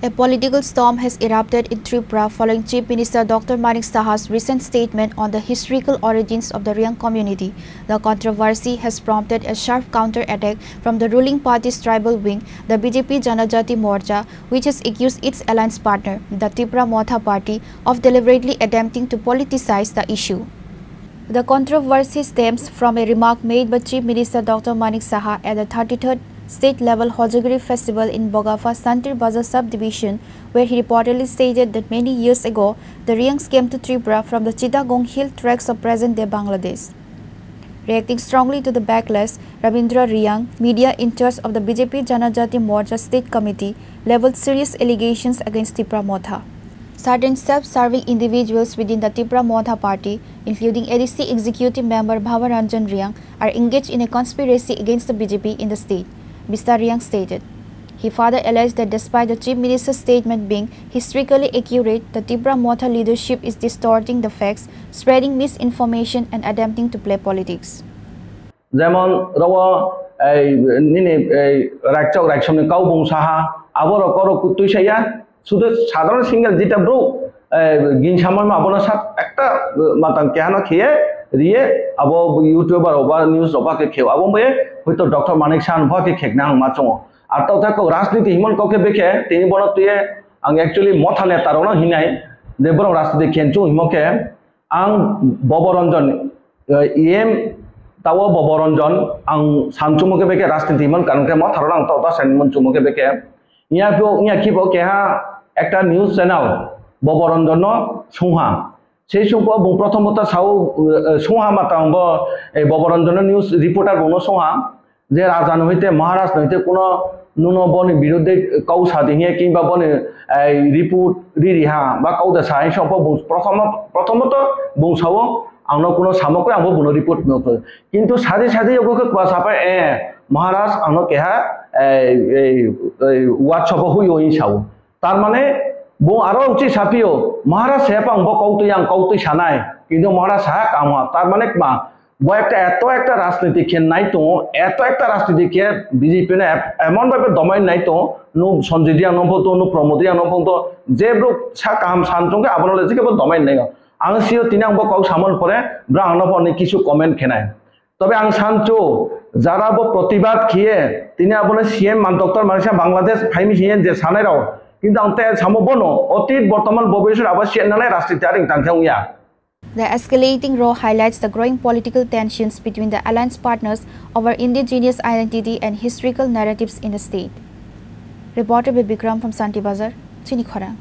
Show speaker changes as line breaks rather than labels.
A political storm has erupted in Tripura following Chief Minister Dr. Manik Saha's recent statement on the historical origins of the Riang community. The controversy has prompted a sharp counter-attack from the ruling party's tribal wing, the BJP Janajati Morcha, which has accused its alliance partner, the Tripura Motha Party, of deliberately attempting to politicize the issue. The controversy stems from a remark made by Chief Minister Dr. Manik Saha at the 33rd state-level Hojagiri festival in Bogafa Santir Bazar subdivision, where he reportedly stated that many years ago, the Riangs came to Tripura from the Chittagong hill tracts of present-day Bangladesh. Reacting strongly to the backlash, Rabindra Riang, media in charge of the BJP Janajati Morcha State Committee, leveled serious allegations against Tripura Motha. Certain self-serving individuals within the Tripura Motha Party, including ADC Executive Member Bhavaranjan Riang, are engaged in a conspiracy against the BJP in the state, Mr. Riang stated. He further alleged that despite the Chief Minister's statement being historically accurate, the Tripura Motha leadership is distorting the facts, spreading misinformation and attempting to play politics.
যেমন রওয়া নিনে রাজ্য রাজ্যমনে কাউবং সাহা আবর করো তুইসাইয়া শুধু সাধারণ single যেটা bro গিনসামান আবনা সাত একটা মাতাং কেহানা খেয়ে রিয়ে আবো ইউটিউবার ওবা নিউজ ওবাকে খেও আবো বয়ে হয়তো ডক্টর মানিক সাহান ভকে খেকনা আং মাচং আর তাও তাকো রাজনীতি হিমন কাউকে বেখে তিনি বড় তুই আং অ্যাকচুয়ালি মথা নেতারও হিনাই যে বড় রাজনীতি খেনচু হিমকে আং ববরঞ্জন ইএম তাও ববরঞ্জন আং সানচুমকে বেকে রাজনীতি হিমন কারণকে মথারও আং তাও তা সানমন চুমকে বেকে ইয়া কিবো কেহা একটা নিউজ চ্যানেল ববরঞ্জন সুহা সেই সময় প্রথমত সাউ সোহা মাতাংব এই ববরঞ্জনের নিউজ রিপোর্টার বনো সোহা যে রাজা নহিতে মহারাজ নহিতে কোনো নুন বনি বিরুদ্ধে কৌসা দিহে কিংবা বনে রিপোর্ট রিহা বা কৌদা সাই সব প্রথমত বংশাও আংনো কোনো সামকে আংবো বনো রিপোর্ট নকো কিন্তু সাজে সাজে ওকে সাপা মহারাজ আংনো কেহা হোয়াটসঅ্যাপ হুইও ইসাও তার মানে বো আরো উচিত সাপিও মহারাজ সেপাং বো কৌতুই আং কৌতুই সানাই কিন্তু মহারাজ সাহা কামা তার মানে মা বো একটা রাজনীতি খেন নাই তো এত একটা রাজনীতি খে বিজেপি নে এমন ভাবে দমাই নাই তো নো সঞ্জয় দিয়া নভতো নো প্রমোদিয়া নভতো যে ব্রো সা কাম সানজঙ্গে আবনলে যে কেবল দমাই নাই আং সিও তিনি আং বো কৌ সামন পরে ব্রা আং নভ অনেক কিছু কমেন্ট খেনাই তবে আং সানচো যারা বো প্রতিবাদ খেয়ে তিনি আবনে CM doctor Manik Saha Bangladesh ফাইমি Hien যে সানাইরাও কিন্তু আংতে সামবনো অতীত বর্তমান ভবিষ্যৎ আবশ্যক নালে রাজনীতি erring তাংখাউয়া
The escalating row highlights the growing political tensions between the alliance partners over indigenous identity and historical narratives in the state. Reported by Bikram from Santir Bazar, Chinikhara.